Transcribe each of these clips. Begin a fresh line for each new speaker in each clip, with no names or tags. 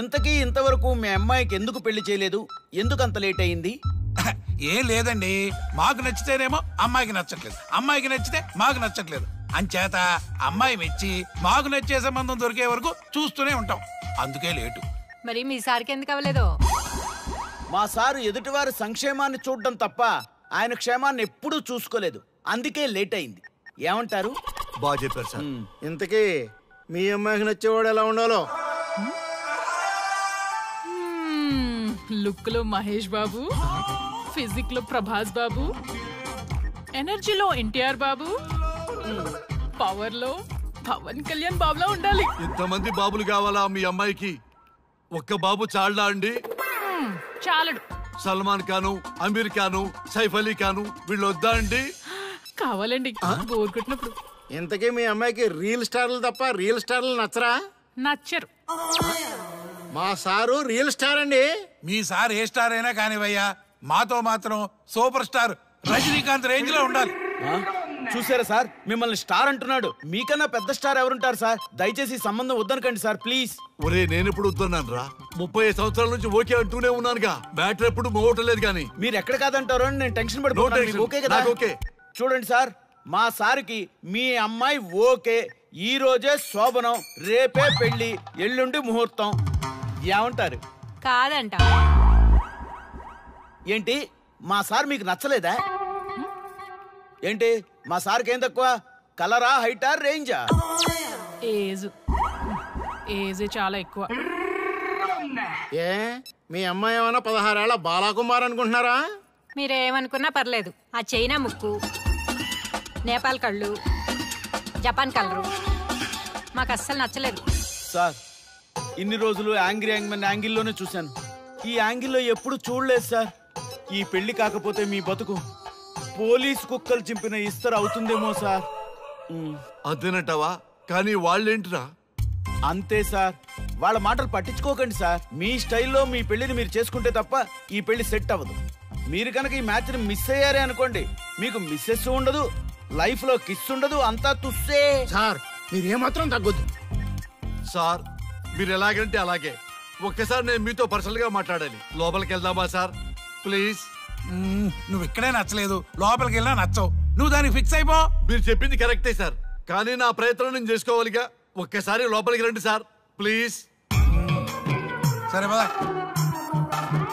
ఇంతకీ ఇంతవరకు మీ అమ్మాయికి ఎందుకు పెళ్లి చేయలేదు? ఎందుకు అంత లేట్ అయింది?
ఏం లేదండి, మాకు నచ్చితేనేమో అమ్మాయికి నచ్చట్లేదు, అమ్మాయికి నచ్చితే మాకు నచ్చట్లేదు. అంచేత అమ్మాయి మెచ్చి మాకు నచ్చే సంబంధం దొరికే వరకు చూస్తూనే ఉంటాం. అందుకే లేటు.
మరి మీ సార్కి ఎందుకు అవ్వలేదు?
మా సారు ఎదుటివారి సంక్షేమాన్ని చూడడం తప్ప ఆయన క్షేమాన్ని ఎప్పుడూ చూసుకోలేదు. అందుకే లేట్ అయింది. ఏమంటారు?
బాగా చెప్పారు సార్.
ఇంతకీ మీ అమ్మాయికి నచ్చేవాడు ఎలా ఉండాలో?
లుక్ లో మహేష్ బాబు, ఫిజిక్ లో ప్రభాస్ బాబు, ఎనర్జీలో ఎన్టీఆర్ బాబు, పవర్ లో పవన్ కళ్యాణ్ బాబులా ఉండాలి.
ఇంతమంది బాబులు కావాలా మీ అమ్మాయికి? ఒక్క బాబు చాళ్ళా అండి?
చాలడు.
సల్మాన్ ఖాను, అమీర్ ఖాను, సైఫ్ అలీ ఖాను వీళ్ళు వద్దా అండి?
కావాలండి బోర్ కొట్టినప్పుడు.
ఇంతకీ మీ అమ్మాయికి రియల్ స్టార్లు తప్ప రియల్ స్టార్లు నచ్చరా?
నచ్చరు.
మా సారు రియల్ స్టార్ అండి.
మీ సార్ ఏ స్టార్ అయినా కానివయ్యా, మాతో మాత్రం సూపర్ స్టార్ రజనీకాంత్ రేంజ్ లో ఉండాలి.
చూసారా సార్, మిమ్మల్ని స్టార్ అంటున్నాడు. మీకన్నా పెద్ద స్టార్ ఎవరుంటారు సార్? దయచేసి సంబంధం వద్దనకండి సార్, ప్లీజ్.
ఒరే నేనెప్పుడు వద్దన్నాను రా? 30 సంవత్సరాల నుంచి ఓకే అంటూనే ఉన్నానుగా. బ్యాటర్ ఎప్పుడు మోగటలేదు కానీ.
మీరు ఎక్కడ కాదంటారో అని నేను టెన్షన్ పడిపోతున్నాను. ఓకే కదా?
ఓకే.
చూడండి సార్, మా సార్కి మీ అమ్మాయి ఓకే. ఈ రోజే శోభనం, రేపే పెళ్లి, ఎల్లుండి ముహూర్తం. ఏమంటారు?
కాదంట.
ఏంటి, మా సార్ మీకు నచ్చలేదా? ఏంటి, మా సార్కి ఏం తక్కువ? కలరా, హైటా, రేంజా?
ఏజ్ చాలా ఎక్కువ.
ఏ మీ అమ్మాయి ఏమైనా 16 ఏళ్ల బాలాకుమార్ అనుకుంటున్నారా?
మీరేమనుకున్నా పర్లేదు. ఆ చైనా ముక్కు, నేపాల్ కళ్ళు, జపాన్ కలరు మాకు అస్సలు నచ్చలేదు
సార్. ఇన్ని రోజులు యాంగ్రీ యాంగ్మెన్ యాంగిల్లోనే చూశాను. ఈ యాంగిల్లో ఎప్పుడు చూడలేదు సార్. ఈ పెళ్లి కాకపోతే మీ బతుకు పోలీస్ కుక్కలు చింపిన ఇస్తరు అవుతుందేమో సార్.
అదేనంటావా? కానీ వాళ్ళేంటిరా?
అంతే సార్, వాళ్ళ మాటలు పట్టించుకోకండి సార్. మీ స్టైల్లో మీ పెళ్లిని మీరు చేసుకుంటే తప్ప ఈ పెళ్లి సెట్ అవ్వదు. మీరు కనుక ఈ మ్యాచ్ని మిస్ అయ్యారే అనుకోండి, మీకు మిస్సెస్ ఉండదు, లైఫ్ లో కిస్ ఉండదు, అంతా తుస్సే.
సార్ మీరు ఏమాత్రం తగ్గొద్దు
సార్. మీరు ఎలాగంటే అలాగే. ఒక్కసారి నేను మీతో పర్సనల్ గా మాట్లాడాలి. లోపలికి వెళ్దామా సార్? ప్లీజ్.
నువ్వు ఇక్కడే నచ్చలేదు, లోపలికి వెళ్ళినా నచ్చవు. నువ్వు దానికి ఫిక్స్ అయిపో.
మీరు చెప్పింది కరెక్టే సార్, కానీ నా ప్రయత్నం నేను చేసుకోవాలిగా. ఒక్కసారి లోపలికి రండి సార్, ప్లీజ్.
సరే పదా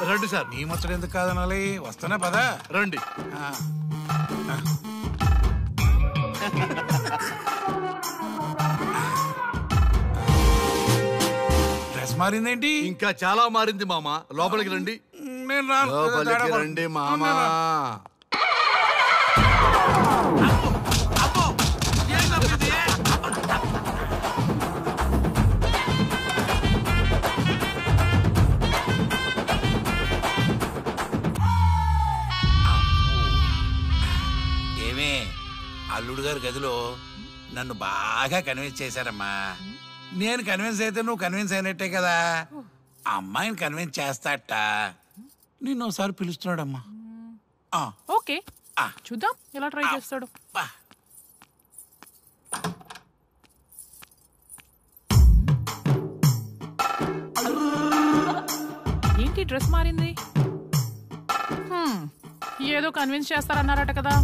రండి సార్.
నీ ముచ్చట ఎందుకు కాదనాలి? వస్తున్నా పదా,
రండి.
డ్రెస్ మారిందేంటి?
ఇంకా చాలా మారింది మామ. లోపలికి రండి.
నేను రాను.
లోపలికి రండి మామా.
ఏమే, అల్లుడు గారి గదిలో నన్ను బాగా కన్విన్స్ చేశారమ్మా. నేను కన్విన్స్ అయితే నువ్వు కన్విన్స్ అయినట్టే కదా. అమ్మాయిని కన్విన్స్ చేస్తాట. నిన్ను ఒకసారి పిలుస్తున్నాడమ్మా.
ఓకే, చూద్దాం ఎలా ట్రై చేస్తాడు. ఏంటి డ్రెస్ మారింది? ఏదో కన్విన్స్ చేస్తారన్నారట కదా.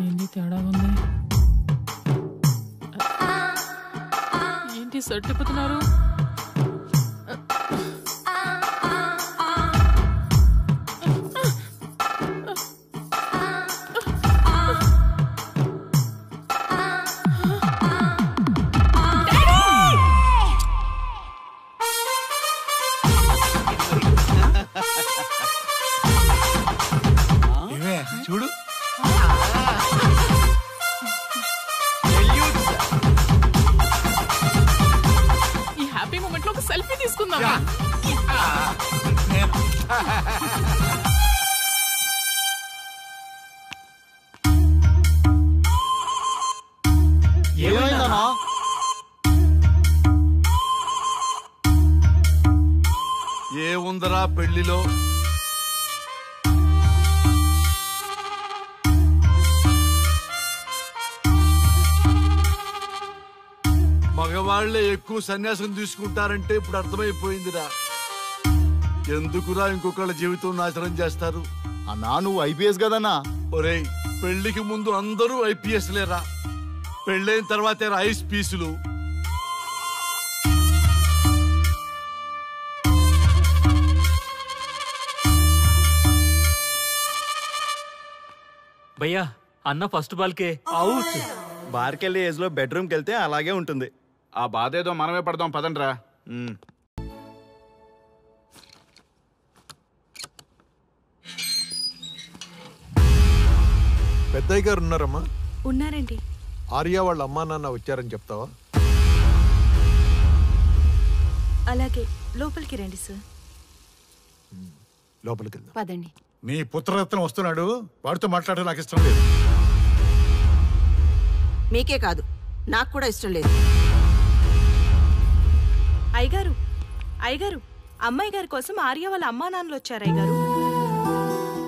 ఏంటి తేడా ఉంది? ఏంటి షర్ట్ తిప్పుతున్నారు?
చూడు,
ఈ హ్యాపీ మూమెంట్ లో ఒక సెల్ఫీ తీసుకుందాం.
ఏమైందన్నా?
చూసారా పెళ్లిలో మగవాళ్లే ఎక్కువ సన్యాసం తీసుకుంటారంటే ఇప్పుడు అర్థమైపోయిందిరా. ఎందుకురా ఇంకొకళ్ళ జీవితం నాశనం చేస్తారు?
అన్నా నువ్వు ఐపీఎస్ కదన్నా.
ఒరేయ్, పెళ్లికి ముందు అందరూ ఐపీఎస్ లేరా, పెళ్ళైన తర్వాతే ఐస్ పీసులు.
భయ్యా అన్న ఫస్ట్ బాల్కే అవుట్.
బార్కెళ్ళి ఏజ్ లో బెడ్రూమ్కి వెళ్తే అలాగే ఉంటుంది. ఆ బాధ ఏదో మనమే పడదాం పదండ్రా.
పెద్దయ్య గారు ఉన్నారమ్మా?
ఉన్నారండి.
ఆర్య వాళ్ళ అమ్మా నాన్న వచ్చారని చెప్తావా?
అలాగే, లోపలికి రండి సార్.
లోపలికి వెళ్దాం.
పదండి.
నీ పుత్రరత్నం వస్తున్నాడు, వాడితో మాట్లాడటం నాకు ఇష్టం లేదు.
మీకే కాదు, నాకు కూడా ఇష్టం లేదు.
అయ్యగారు, అయ్యగారు, అమ్మాయి గారి కోసం ఆర్య వాళ్ళ అమ్మా నాన్నలు వచ్చారు. అయ్యగారు,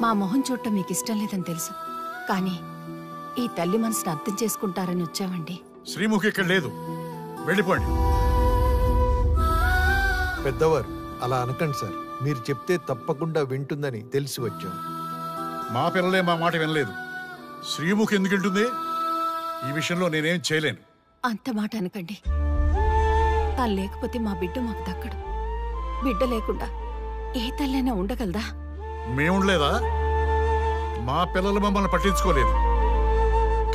మా మొహం చూడటం మీకు ఇష్టం లేదని తెలుసు, కానీ ఈ తల్లి మనసును అర్థం చేసుకుంటారని వచ్చామండి.
శ్రీముఖి ఇక్కడ లేదు, వెళ్ళిపోండి.
పెద్దవారు అలా అనకండి సార్, మీరు చెప్తే తప్పకుండా వింటుందని తెలిసి వచ్చాం.
మా పిల్లలే మా మాట వినలేదు, శ్రీముఖి ఎందుకు వింటుంది? ఈ విషయంలో నేనేం చేయలేను.
అంత మాట అనకండి. తను లేకపోతే మా బిడ్డ మాకు దక్కడు. బిడ్డ లేకుండా ఏ తల్లైనా ఉండగలదా?
మేముండలేదా? మా పిల్లలు మమ్మల్ని పట్టించుకోలేదు,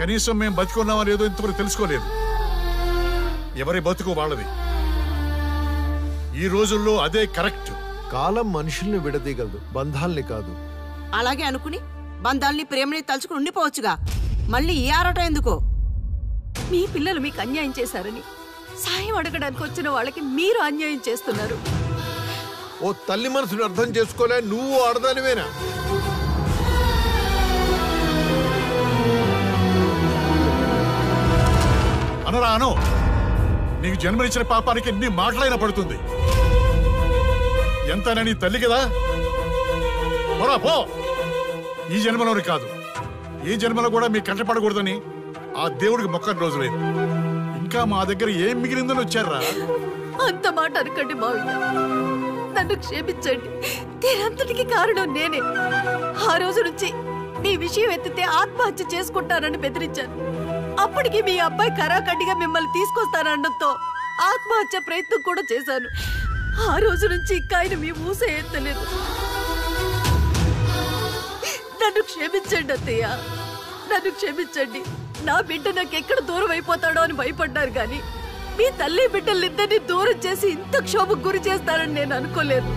కనీసం మేము బతుకున్నామా లేదో ఇంతవరకు తెలుసుకోలేదు. ఎవరి బతుకు వాళ్ళది. ఈ రోజుల్లో అదే కరెక్ట్.
కాలం మనుషుల్ని విడదీయగలదు, బంధాల్ని కాదు.
అలాగే అనుకుని బంధాల్ని ప్రేమని తలుచుకుని ఉండిపోవచ్చుగా, మళ్ళీ ఈ ఆరాటం ఎందుకో?
మీ పిల్లలు మీకు అన్యాయం చేశారని సాయం అడగడానికి వచ్చిన వాళ్ళకి మీరు అన్యాయం చేస్తున్నారు.
ఓ తల్లి మనసుని అర్థం చేసుకోలే, నువ్వు ఆడదానివేనా?
అనరా అను, నీకు జన్మనిచ్చిన పాపానికి నీ మాటలైనా పడుతుంది. ఎంత నీ తల్లి కదా, పోరా పో. ఈ జన్మలోని కాదు, ఈ జన్మలో కూడా మీ కంటపడకూడదని ఆ దేవుడికి మొక్కని రోజు లేదు. ఇంకా మా దగ్గర ఏం మిగిలిందని వచ్చారా?
అంత మాట అనకండి మావయ్య, నన్ను క్షమించండి. దీనంతటికి కారణం నేనే. ఆ రోజు నుంచి మీ విషయం ఎత్తితే ఆత్మహత్య చేసుకుంటానని బెదిరించాను. అప్పటికి మీ అబ్బాయి కరాఖండిగా మిమ్మల్ని తీసుకొస్తానడంతో ఆత్మహత్య ప్రయత్నం కూడా చేశాను. ఆ రోజు నుంచి ఇంకా ఆయన మీ ఊసే ఎత్తలేదు. నన్ను క్షమించండి అత్తయ్య, నన్ను క్షమించండి. నా బిడ్డ నాకెక్కడ దూరం అయిపోతాడో అని భయపడ్డారు, కానీ మీ తల్లి బిడ్డలిద్దరినీ దూరం చేసి ఇంత క్షోభకు గురి చేస్తారని నేను అనుకోలేదు.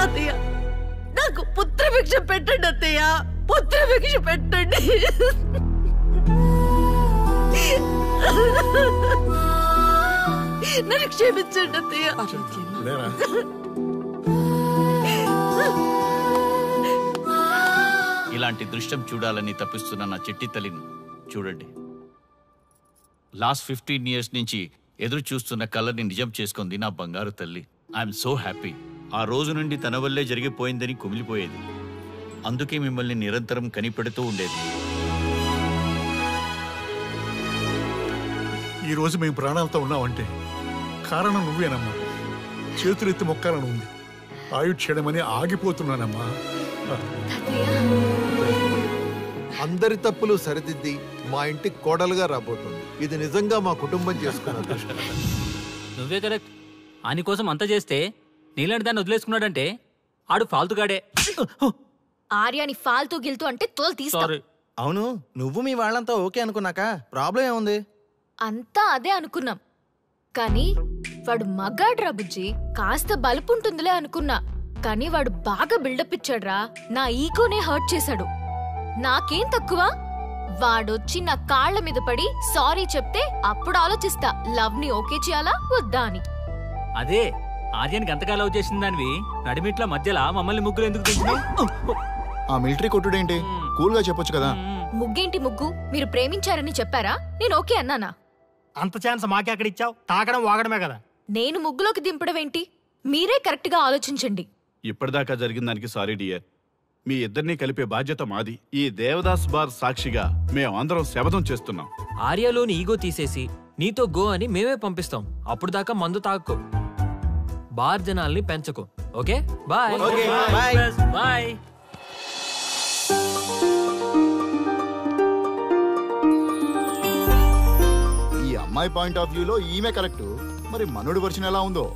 అత్తయ్య, నాకు పుత్రభిక్ష పెట్టండి అత్తయ్య, పుత్రభిక్ష పెట్టండి. నన్ను క్షమించండి అత్తయ్య.
లేరా?
ఇలాంటి దృశ్యం చూడాలని తప్పిస్తున్న నా చిట్టి తల్లిని చూడండి. లాస్ట్ 15 years నుంచి ఎదురు చూస్తున్న కలర్ని నిజం చేసుకుంది నా బంగారు తల్లి. I'm so happy. ఆ రోజు నుండి తన వల్లే జరిగిపోయిందని కుమిలిపోయేది. అందుకే మిమ్మల్ని నిరంతరం కనిపెడుతూ ఉండేది.
ఈ రోజు మేము ప్రాణాలతో ఉన్నామంటే కారణం నువ్వేనమ్మా. చేతులెత్తి మొక్కాలని ఉంది, ఆయుక్షేయమని ఆగిపోతున్నానమ్మా.
అందరి తప్పులు సరిదిద్ది మా ఇంటికి కోడలుగా రాబోతుంది. ఇది నిజంగా మా కుటుంబం చేసుకున్న అదృష్టం.
నువ్వే కరెక్ట్. ఆయన కోసం అంత చేస్తే నీలాంటి దాన్ని వదిలేసుకున్నాడంటే ఆడు ఫాల్తుగాడే.
ఆర్యాని ఫాల్తూ గిల్తూ అంటే తోలు తీస్తా.
అవును, నువ్వు మీ వాళ్ళంతా ఓకే అనుకున్నాక ప్రాబ్లం ఏముంది?
అంతా అదే అనుకున్నాం, కానీ వాడు మగాడ్రా బుజ్జి. కాస్త బలుపుంటుందిలే అనుకున్నా, కానీ వాడు బాగా బిల్డప్ ఇచ్చాడ్రా. నా ఈగోనే హర్ట్ చేశాడు. నాకేం తక్కువ? వాడొచ్చి నా కాళ్ల మీద పడి సారీ చెప్తే అప్పుడు ఆలోచిస్తా లవ్ ని ఓకే చేయాలా వద్దా అని.
అదే ఆర్యానికి అంతగా లవ్ చేసిన దానివి నడిమిట్ల మధ్యలో మమ్మల్ని ముగ్గురు ఎందుకు తెచ్చినావు?
ఆ మిలిటరీ కొట్టుడేంటి? కూల్ గా చెప్పొచ్చు కదా.
ముగ్గేంటి ముగ్గు? మీరు ప్రేమించారని చెప్పారా? నేను ఓకే అన్నానా?
అంత ఛాన్స్ మాకే అక్కడ ఇచ్చావు? తాకడం వాగడమే కదా.
నేను ముగ్గులోకి దింపడం ఏంటి? మీరే కరెక్ట్ గా ఆలోచించండి.
ఇప్పటిదాకా జరిగిన దానికి సారీ డియర్. మీ ఇద్దరినీ కలిపే బాధ్యత మాది. ఈ దేవదాస్ బార్ సాక్షిగా మేమందరం శపథం చేస్తున్నాం.
ఆర్యాలోని ఈగో తీసేసి నీతో గో అని మేమే పంపిస్తాం. అప్పుడు దాకా మందు తాక్కో. బార్ జనాల్ని పెంచకు. Okay bye. బాయ్.
ఈ అమ్మాయి పాయింట్ ఆఫ్ వ్యూలో ఈమె కరెక్ట్. మరి మనుడి వర్షన్ ఎలా ఉందో